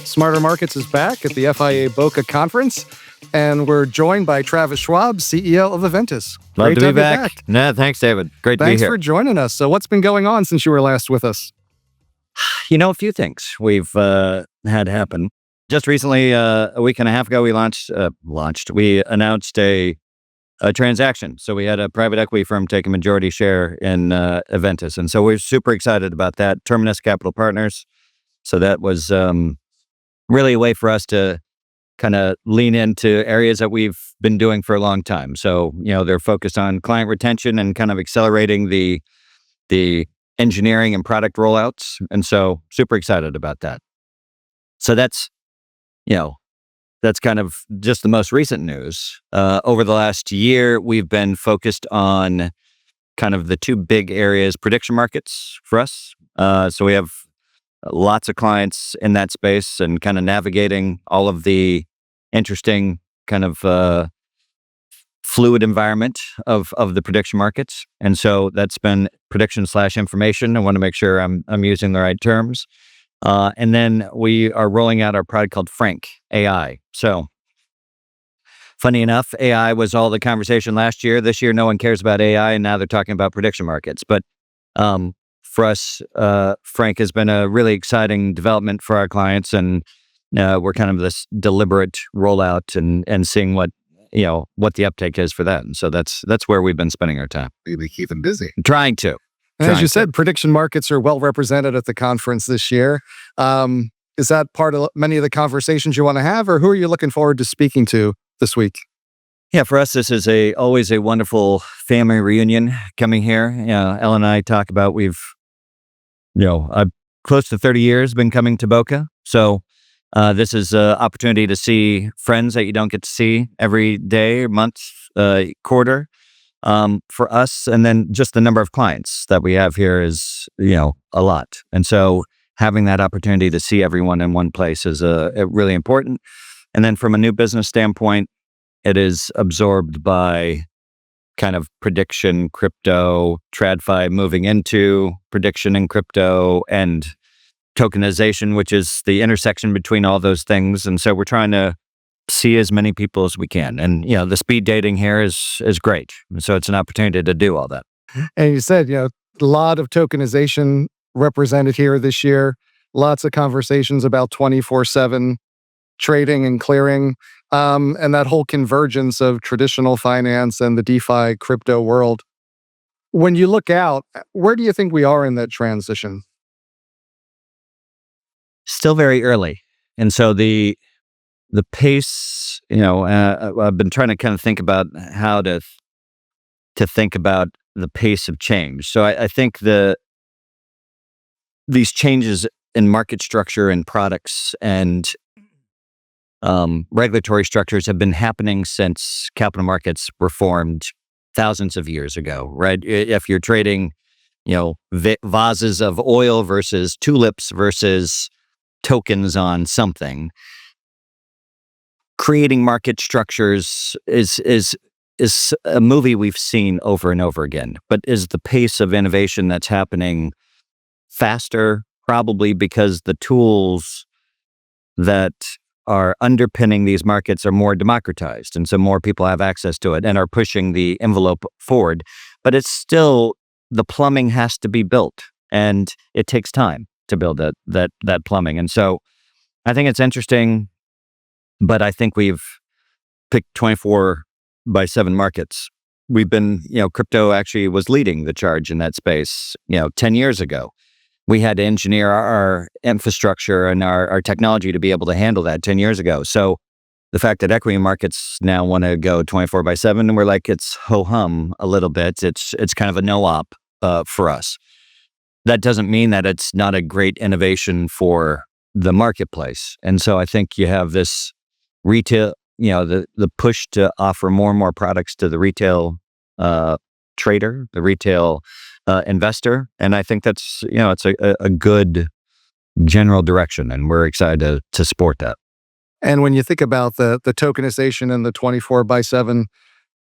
Smarter Markets is back at the FIA Boca conference, and we're joined by Travis Schwab, CEO of Eventus. Love Great to be have you back. No, thanks, David. Great to be Thanks here. for joining us. So what's been going on since you were last with us? A few things we've had happen. Just recently, a week and a half ago, we announced a transaction. So we had a private equity firm take a majority share in Eventus. And so we're super excited about that. Terminus Capital Partners. So that was really a way for us to kind of lean into areas that we've been doing for a long time. So, they're focused on client retention and kind of accelerating the engineering and product rollouts. And so super excited about that. So that's kind of just the most recent news. Over the last year, we've been focused on kind of the two big areas, prediction markets for us. So we have lots of clients in that space and kind of navigating all of the interesting kind of fluid environment of the prediction markets. And so that's been prediction/information. I want to make sure I'm using the right terms. And then we are rolling out our product called Frank AI. So funny enough, AI was all the conversation last year. This year, no one cares about AI, and now they're talking about prediction markets. But for us, Frank has been a really exciting development for our clients, and we're kind of this deliberate rollout and seeing what the uptake is for that. And so that's where we've been spending our time. You'll be keeping busy. Trying to. And as you said, prediction markets are well represented at the conference this year. Is that part of many of the conversations you want to have, or who are you looking forward to speaking to this week? Yeah, for us, this is always a wonderful family reunion coming here. Ellen and I talk about I've close to 30 years been coming to Boca. So this is an opportunity to see friends that you don't get to see every day, month, quarter. For us, and then just the number of clients that we have here is, a lot. And so having that opportunity to see everyone in one place is really important. And then from a new business standpoint, it is absorbed by kind of prediction, crypto, TradFi moving into prediction and crypto, and tokenization, which is the intersection between all those things. And so we're trying to see as many people as we can. And, the speed dating here is great. So it's an opportunity to do all that. And you said, a lot of tokenization represented here this year, lots of conversations about 24/7 trading and clearing, and that whole convergence of traditional finance and the DeFi crypto world. When you look out, where do you think we are in that transition? Still very early. And so the pace, I've been trying to kind of think about how to think about the pace of change. So I think these changes in market structure and products and regulatory structures have been happening since capital markets were formed thousands of years ago, right? If you're trading, vases of oil versus tulips versus tokens on something, creating market structures is a movie we've seen over and over again. But is the pace of innovation that's happening faster? Probably because the tools that are underpinning these markets are more democratized, and so more people have access to it and are pushing the envelope forward. But it's still, the plumbing has to be built, and it takes time to build that plumbing. And so I think it's interesting. But I think we've picked 24/7 markets. We've been, crypto actually was leading the charge in that space, 10 years ago. We had to engineer our infrastructure and our technology to be able to handle that 10 years ago. So the fact that equity markets now want to go 24/7, and we're like, it's ho-hum a little bit. It's kind of a no-op for us. That doesn't mean that it's not a great innovation for the marketplace. And so I think you have this retail, the push to offer more and more products to the retail trader, the retail investor. And I think that's, it's a good general direction, and we're excited to support that. And when you think about the tokenization and the 24/7,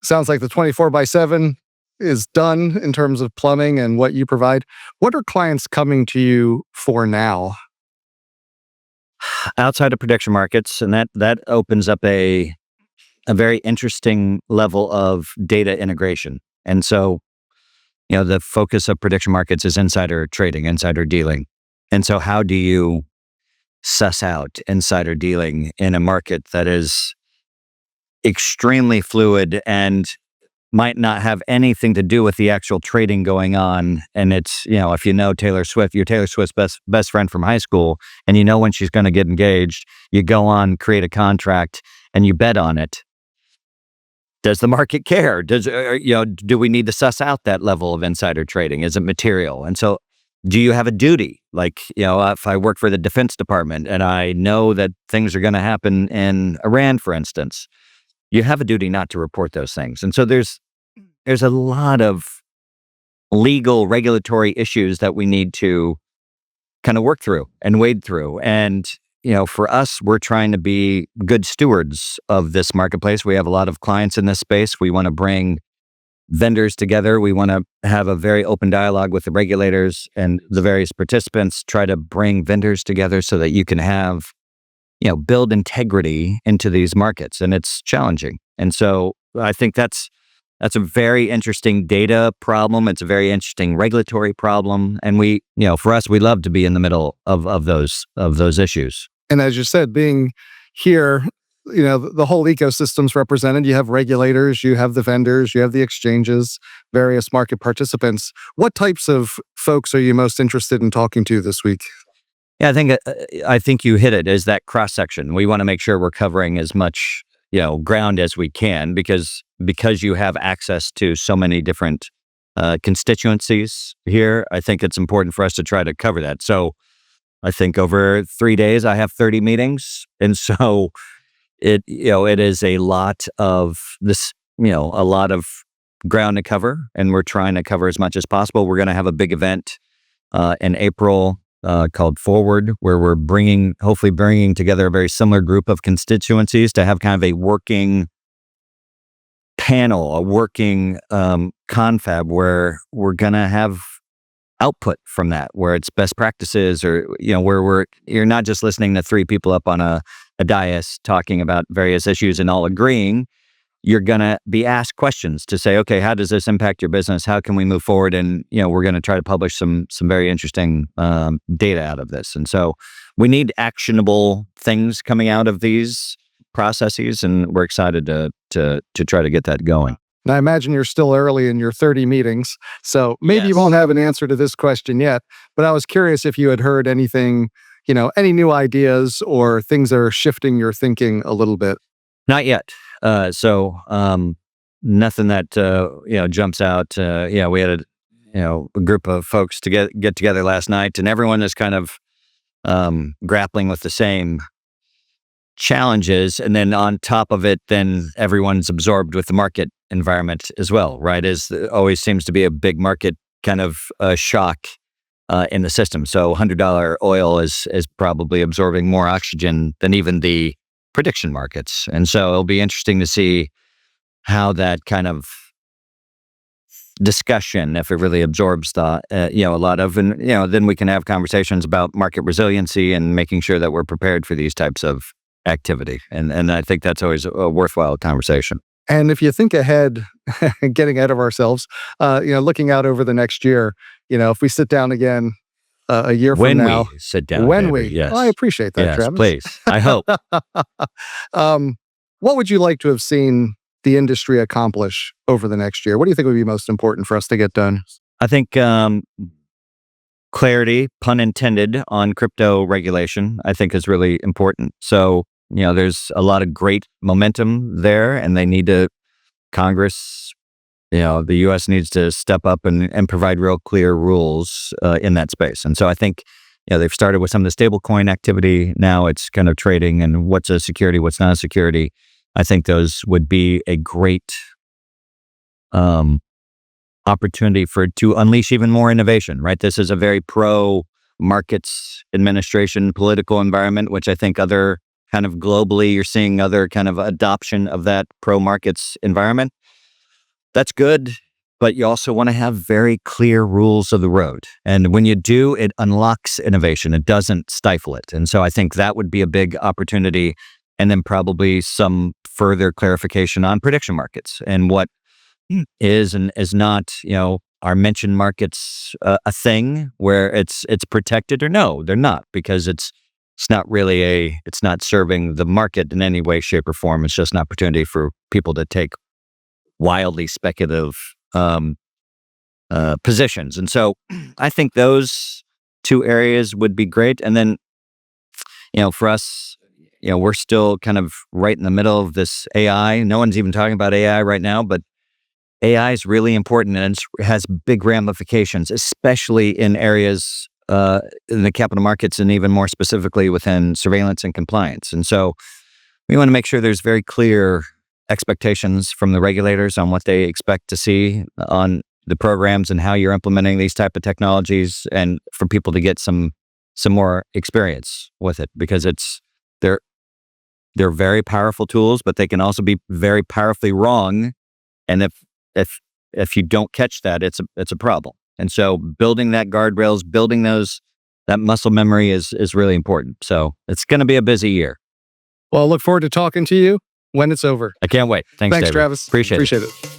sounds like the 24/7 is done in terms of plumbing and what you provide, what are clients coming to you for now? Outside of prediction markets, and that opens up a very interesting level of data integration. And so, the focus of prediction markets is insider trading, insider dealing. And so how do you suss out insider dealing in a market that is extremely fluid and might not have anything to do with the actual trading going on? And it's, if you know Taylor Swift, you're Taylor Swift's best friend from high school, and you know when she's going to get engaged, you go on, create a contract, and you bet on it. Does the market care? Do we need to suss out that level of insider trading? Is it material? And so, do you have a duty? Like, if I work for the Defense Department and I know that things are going to happen in Iran, for instance, you have a duty not to report those things. And so there's a lot of legal regulatory issues that we need to kind of work through and wade through. And for us, we're trying to be good stewards of this marketplace. We have a lot of clients in this space. We want to bring vendors together. We want to have a very open dialogue with the regulators and the various participants, try to bring vendors together so that you can have, build integrity into these markets. And it's challenging. And so I think that's a very interesting data problem. It's a very interesting regulatory problem. And we, for us, we love to be in the middle of those issues. And as you said, being here, the whole ecosystem's represented. You have regulators, you have the vendors, you have the exchanges, various market participants. What types of folks are you most interested in talking to this week? Yeah, I think you hit it. Is that cross section? We want to make sure we're covering as much ground as we can because you have access to so many different constituencies here. I think it's important for us to try to cover that. So I think over 3 days I have 30 meetings, and so it is a lot of this, a lot of ground to cover, and we're trying to cover as much as possible. We're going to have a big event in April called Forward, where we're hopefully bringing together a very similar group of constituencies to have kind of a working panel, a working confab where we're going to have output from that, where it's best practices, or where you're not just listening to three people up on a dais talking about various issues and all agreeing. You're going to be asked questions to say, okay, how does this impact your business? How can we move forward? And we're going to try to publish some very interesting data out of this. And so we need actionable things coming out of these processes, and we're excited to try to get that going. And I imagine you're still early in your 30 meetings, so maybe Yes. you won't have an answer to this question yet, but I was curious if you had heard anything, any new ideas or things that are shifting your thinking a little bit. Not yet. So nothing that jumps out. We had a group of folks to get together last night, and everyone is kind of grappling with the same challenges, and then on top of it, then everyone's absorbed with the market environment as well, right? Always seems to be a big market kind of shock in the system. So $100 oil is probably absorbing more oxygen than even the prediction markets. And so it'll be interesting to see how that kind of discussion, if it really absorbs a lot of, and then we can have conversations about market resiliency and making sure that we're prepared for these types of activity. And I think that's always a worthwhile conversation. And if you think ahead, getting ahead of ourselves, looking out over the next year, if we sit down again a year from now, when we sit down, yes. I appreciate that, yes, Travis. Please. I hope. What would you like to have seen the industry accomplish over the next year? What do you think would be most important for us to get done? I think clarity, pun intended, on crypto regulation, I think is really important. So, there's a lot of great momentum there, and Congress, the U.S. needs to step up and provide real clear rules in that space. And so I think, they've started with some of the stablecoin activity. Now it's kind of trading and what's a security, what's not a security. I think those would be a great opportunity to unleash even more innovation, right? This is a very pro-markets administration political environment, which I think other kind of globally, you're seeing other kind of adoption of that pro-markets environment. That's good. but you also want to have very clear rules of the road. And when you do, it unlocks innovation. It doesn't stifle it. And so I think that would be a big opportunity. And then probably some further clarification on prediction markets and what is and is not, are mentioned markets a thing where it's protected, or no, they're not, because it's not really it's not serving the market in any way, shape, or form. It's just an opportunity for people to take wildly speculative positions. And so I think those two areas would be great. And then, for us, we're still kind of right in the middle of this AI. No one's even talking about AI right now, but AI is really important, and it has big ramifications, especially in areas in the capital markets, and even more specifically within surveillance and compliance. And so we want to make sure there's very clear expectations from the regulators on what they expect to see on the programs and how you're implementing these type of technologies, and for people to get some more experience with it, because they're very powerful tools, but they can also be very powerfully wrong. And if you don't catch that, it's a problem. And so building that guardrails, building that muscle memory is really important. So it's going to be a busy year. Well, I look forward to talking to you when it's over. I can't wait. Thanks, David. Travis. Appreciate it. Appreciate it.